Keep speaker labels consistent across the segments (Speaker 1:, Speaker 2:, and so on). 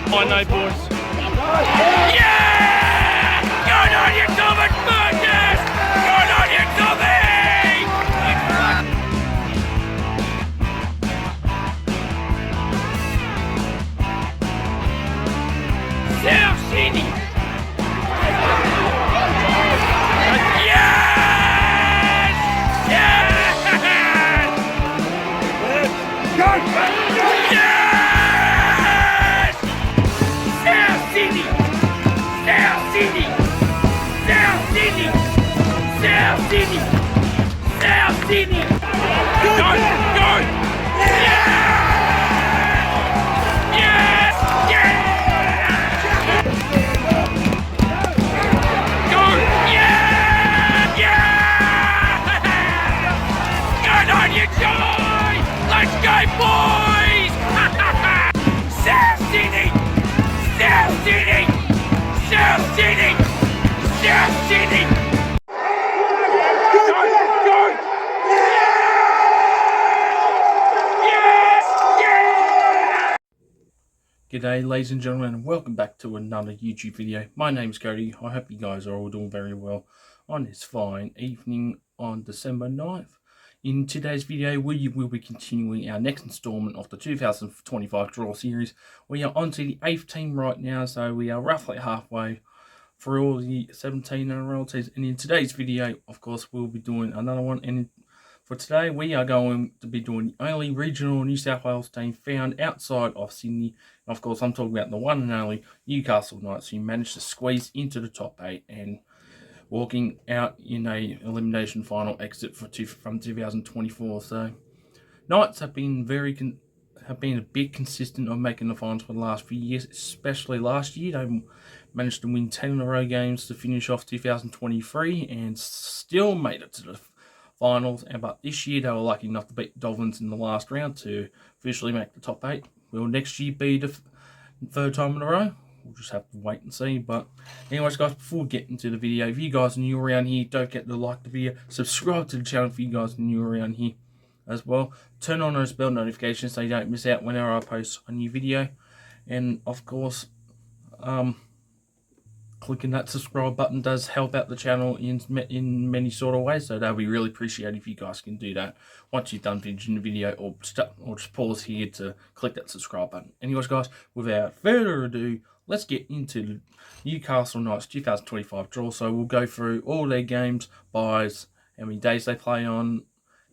Speaker 1: I know, boys. Yeah! Good on you, Thomas Burgess! Good on you, Tommy! South Sydney! Yes! Yes! Go! Yes! South Sydney! South Sydney! South Sydney! South Sydney! South Sydney! Go! Go! Yes! Yes! Yes! Go! Yeah! Yeah! Good on you, Joy! Let's go, boys! South Sydney! South Sydney! South Sydney! South Sydney! Go! Go! Yes! Yes! G'day ladies and gentlemen, and welcome back to another YouTube video. My name's Cody. I hope you guys are all doing very well on this fine evening on December 9th. In today's video, we will be continuing our next installment of the 2025 draw series. We are on to the 8th team right now, so we are roughly halfway through all the 17 NRL teams. And in today's video, of course, we'll be doing another one. And for today, we are going to be doing the only regional New South Wales team found outside of Sydney. And of course, I'm talking about the one and only Newcastle Knights, who managed to squeeze into the top 8 and walking out in a elimination final exit from 2024. So Knights have been a bit consistent on making the finals for the last few years, especially last year. They managed to win 10 in a row games to finish off 2023 and still made it to the finals. But this year they were lucky enough to beat the Dolphins in the last round to officially make the top 8. Will next year be the third time in a row? We'll just have to wait and see. But anyways, guys, before we get into the video, if you guys are new around here, don't forget to like the video, subscribe to the channel if you guys are new around here as well. Turn on those bell notifications so you don't miss out whenever I post a new video. And of course, clicking that subscribe button does help out the channel in many sort of ways, so that'll be really appreciated if you guys can do that once you've done finishing the video, or just pause here to click that subscribe button. Anyways, guys, without further ado, let's get into the Newcastle Knights 2025 draw. So we'll go through all their games, buys, how many days they play on,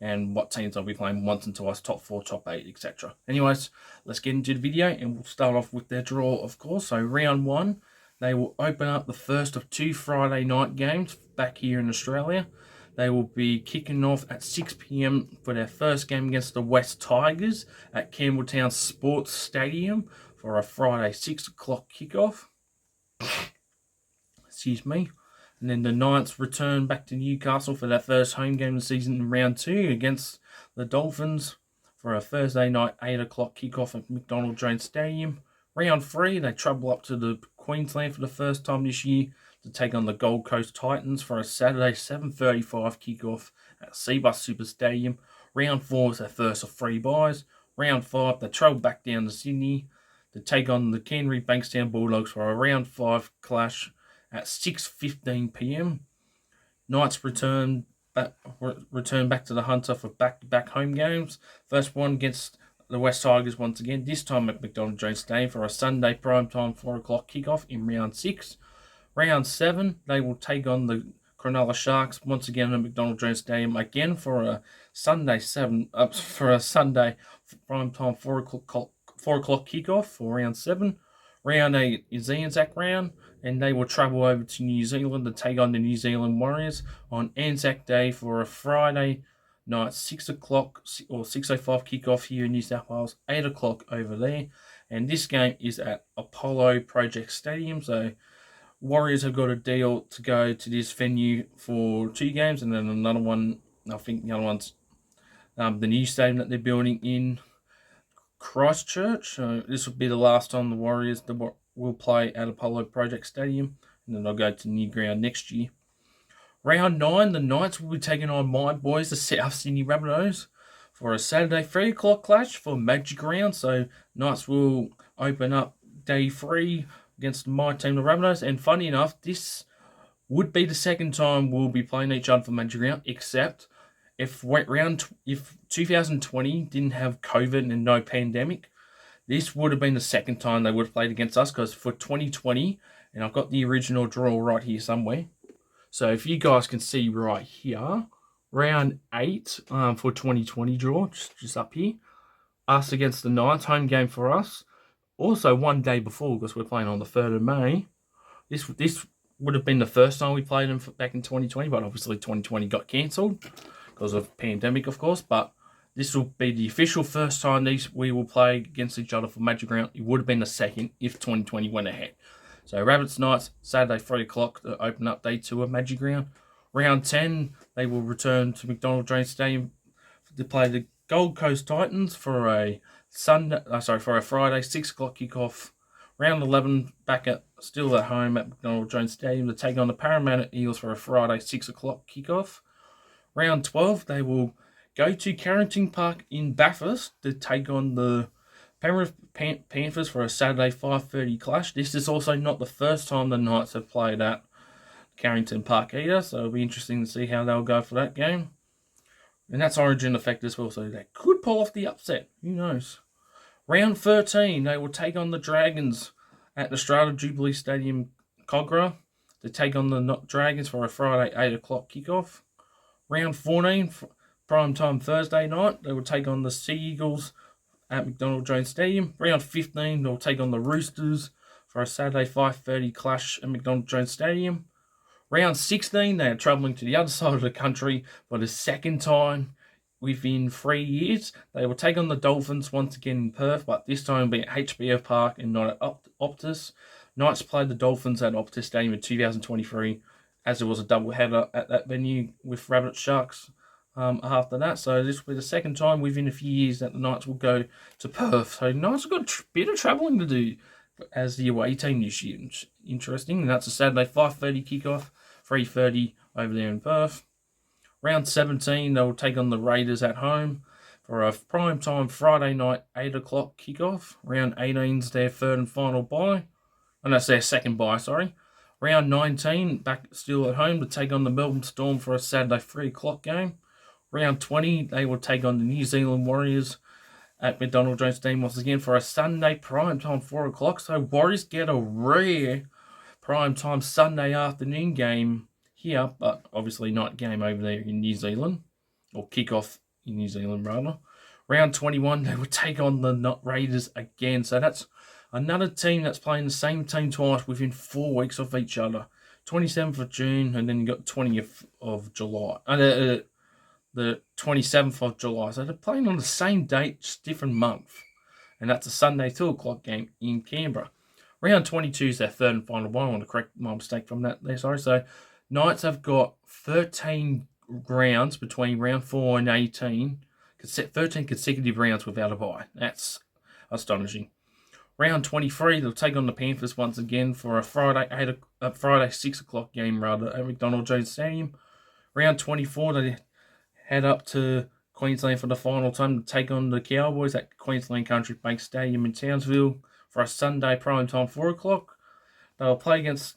Speaker 1: and what teams they'll be playing once and twice, top 4, top 8, etc. Anyways, let's get into the video, and we'll start off with their draw, of course. So round 1, they will open up the first of 2 Friday night games back here in Australia. They will be kicking off at 6 p.m. for their first game against the West Tigers at Campbelltown Sports Stadium for a Friday 6 o'clock kickoff. Excuse me. And then the Knights return back to Newcastle for their first home game of the season in round 2 against the Dolphins for a Thursday night 8 o'clock kickoff at McDonald Jones Stadium. Round 3, they travel up to the Queensland for the first time this year to take on the Gold Coast Titans for a Saturday 7:35 kickoff at Cbus Super Stadium. Round 4 is their first of 3 buys. Round 5, they travel back down to Sydney to take on the Canterbury Bankstown Bulldogs for a round 5 clash at 6:15 p.m. Knights return back to the Hunter for back-to-back home games. First one against the West Tigers once again, this time at McDonald Jones Stadium for a Sunday primetime 4 o'clock kickoff in round 6. Round 7, they will take on the Cronulla Sharks once again at McDonald Jones Stadium again for a Sunday primetime 4 o'clock kickoff for round 7. Round 8 is the Anzac round, and they will travel over to New Zealand to take on the New Zealand Warriors on Anzac Day for a Friday night 6 o'clock or 6:05 kickoff here in New South Wales, 8 o'clock over there. And this game is at Apollo Project Stadium. So Warriors have got a deal to go to this venue for 2 games, and then another one, I think the other one's the new stadium that they're building in Christchurch. So this will be the last time the Warriors will play at Apollo Project Stadium, and then they'll go to new ground next year. Round 9, the Knights will be taking on my boys, the South Sydney Rabbitohs, for a Saturday 3 o'clock clash for Magic Round. So Knights will open up day 3 against my team, the Rabbitohs. And funny enough, this would be the second time we'll be playing each other for Magic Round, except if 2020 didn't have COVID and no pandemic, this would have been the second time they would have played against us, because for 2020, and I've got the original draw right here somewhere. So if you guys can see right here, round 8 for 2020 draw, just up here, us against the Knights, home game for us. Also, one day before, because we're playing on the 3rd of May, this would have been the first time we played them back in 2020, but obviously 2020 got cancelled because of pandemic, of course. But this will be the official first time we will play against each other for Magic Round. It would have been the second if 2020 went ahead. So Rabbits Knights, Saturday 3 o'clock to open up day 2 of Magic Round. Round 10, they will return to McDonald Jones Stadium to play the Gold Coast Titans for a Friday 6 o'clock kickoff. Round 11, still at home at McDonald Jones Stadium to take on the Parramatta Eels for a Friday 6 o'clock kickoff. Round 12, they will go to Carrington Park in Bathurst to take on the Penrith Panthers for a Saturday 5:30 clash. This is also not the first time the Knights have played at Carrington Park either, so it'll be interesting to see how they'll go for that game. And that's Origin effect as well, so they could pull off the upset. Who knows? Round 13, they will take on the Dragons at the Strata Jubilee Stadium, Cogra, to take on the Dragons for a Friday 8 o'clock kickoff. Round 14, prime time Thursday night, they will take on the Sea Eagles at McDonald Jones Stadium. Round 15, they'll take on the Roosters for a Saturday 5:30 clash at McDonald Jones Stadium. Round 16, they are travelling to the other side of the country for the second time within 3 years. They will take on the Dolphins once again in Perth, but this time will be at HBF Park and not at Optus. Knights played the Dolphins at Optus Stadium in 2023, as it was a double header at that venue with Rabbit Sharks after that. So this will be the second time within a few years that the Knights will go to Perth. So Knights have got a bit of travelling to do as the away team this year. Interesting. And that's a Saturday 5:30 kickoff, 3:30 over there in Perth. Round 17, they will take on the Raiders at home for a prime time Friday night 8 o'clock kickoff. Round 18 is their third and final bye. And that's their second bye, sorry. Round 19, back still at home to take on the Melbourne Storm for a Saturday 3 o'clock game. Round 20, they will take on the New Zealand Warriors at McDonald Jones Stadium once again for a Sunday prime time 4 o'clock. So Warriors get a rare prime time Sunday afternoon game here, but obviously not game over there in New Zealand, or kickoff in New Zealand rather. Round 21, they will take on the Raiders again. So that's another team that's playing the same team twice within 4 weeks of each other. 27th of June, and then you got 20th of July. The 27th of July. So they're playing on the same date, just different month. And that's a Sunday 2 o'clock game in Canberra. Round 22 is their third and final one. I want to correct my mistake from that there, sorry. So Knights have got 13 rounds between round 4 and 18. 13 consecutive rounds without a bye. That's astonishing. Round 23, they'll take on the Panthers once again for a Friday 6 o'clock game rather at McDonald Jones Stadium. Round 24, they head up to Queensland for the final time to take on the Cowboys at Queensland Country Bank Stadium in Townsville for a Sunday prime time 4 o'clock. They'll play against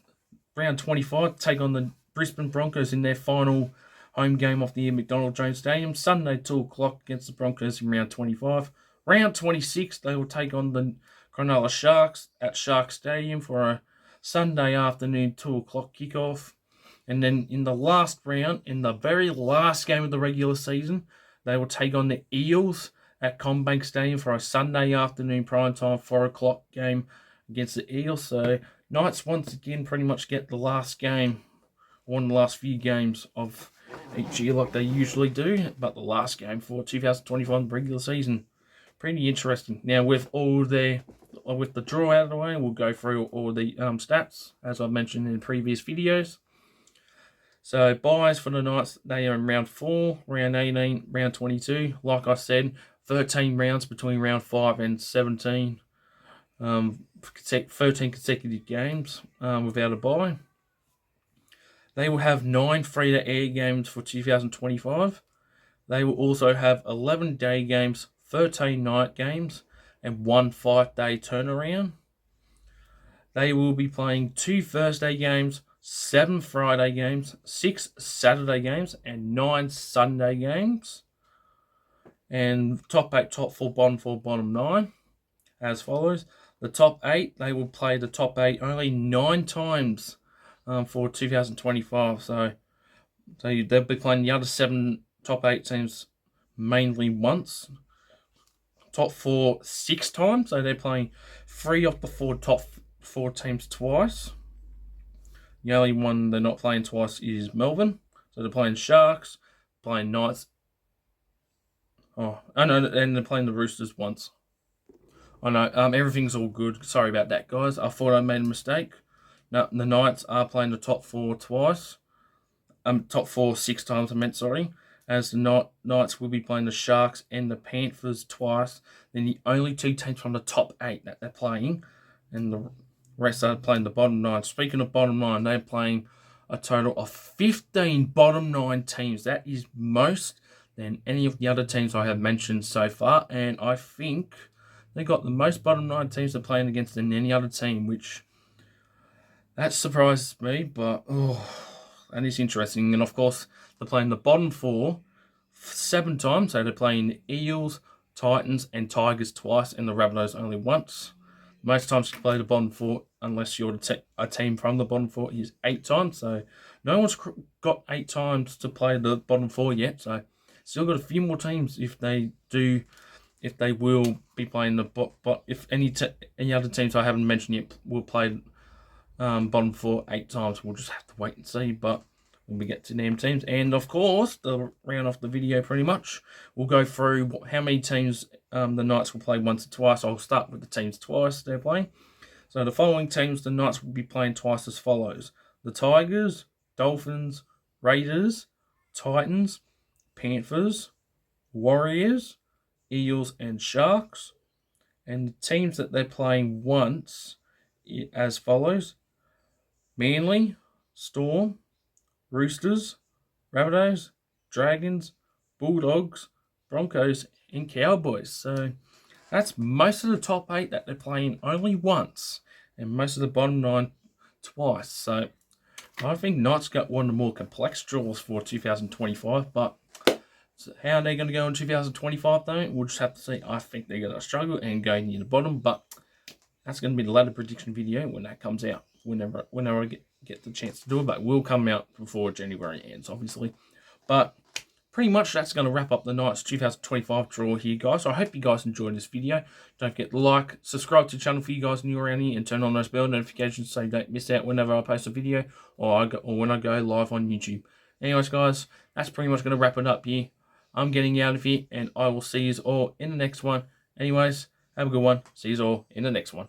Speaker 1: round 25 to take on the Brisbane Broncos in their final home game of the year, McDonald Jones Stadium, Sunday 2 o'clock against the Broncos in round 25. Round 26, they will take on the Cronulla Sharks at Shark Stadium for a Sunday afternoon 2 o'clock kickoff. And then in the last round, in the very last game of the regular season, they will take on the Eels at CommBank Stadium for a Sunday afternoon primetime 4 o'clock game against the Eels. So Knights once again pretty much get the last game, one of the last few games of each year like they usually do, but the last game for 2021 regular season. Pretty interesting. Now with the draw out of the way, we'll go through all the stats as I've mentioned in previous videos. So buys for the Knights, they are in round 4, round 18, round 22. Like I said, 13 rounds between round 5 and 17. 13 consecutive games without a bye. They will have 9 free-to-air games for 2025. They will also have 11 day games, 13 night games, and 1 5-day turnaround. They will be playing 2 Thursday games, 7 Friday games, 6 Saturday games, and 9 Sunday games. And top 8, top 4, bottom 9, as follows. The top 8, they will play the top 8 only 9 times for 2025. So they'll be playing the other 7 top 8 teams mainly once. Top 4 6 times, so they're playing 3 of the 4 top 4 teams twice. The only one they're not playing twice is Melbourne. So they're playing Sharks, playing Knights. Oh, no, and they're playing the Roosters once. I know, everything's all good. Sorry about that, guys. I thought I made a mistake. No, the Knights are playing the top 4 twice. Top 4 6 times, I meant, sorry. As the Knights will be playing the Sharks and the Panthers twice. Then the only 2 teams from the top 8 that they're playing, and the rest are playing the bottom 9. Speaking of bottom 9, they're playing a total of 15 bottom 9 teams. That is most than any of the other teams I have mentioned so far, and I think they got the most bottom 9 teams they're playing against than any other team, which that surprises me, but that is interesting. And of course, they're playing the bottom 4 7 times. So they're playing Eels, Titans, and Tigers twice, and the Rabbitohs only once. Most times you play the bottom 4, unless you're a team from the bottom 4, is 8 times. So no one's got 8 times to play the bottom 4 yet. So still got a few more teams if they will be playing the if any other teams I haven't mentioned yet will play bottom 4 8 times. We'll just have to wait and see. But when we get to them teams, and of course, to round off the video pretty much, we'll go through how many teams the Knights will play once or twice. I'll start with the teams twice they're playing. So the following teams the Knights will be playing twice as follows: the Tigers, Dolphins, Raiders, Titans, Panthers, Warriors, Eels, and Sharks. And the teams that they're playing once as follows: Manly, Storm, Roosters, Rabbitohs, Dragons, Bulldogs, Broncos, and Cowboys. So that's most of the top 8 that they're playing only once, and most of the bottom 9 twice. So I think Knights got one of the more complex draws for 2025, but how they're going to go in 2025, though, we'll just have to see. I think they're going to struggle and go near the bottom, but that's going to be the ladder prediction video when that comes out, whenever I get the chance to do it, but it will come out before January ends, obviously. But pretty much that's going to wrap up the Knights 2025 draw here, guys. So I hope you guys enjoyed this video. Don't forget to like, subscribe to the channel for you guys new around here, and turn on those bell notifications so you don't miss out whenever I post a video or when I go live on YouTube. Anyways, guys, that's pretty much going to wrap it up here. I'm getting out of here, and I will see you all in the next one. Anyways, have a good one. See you all in the next one.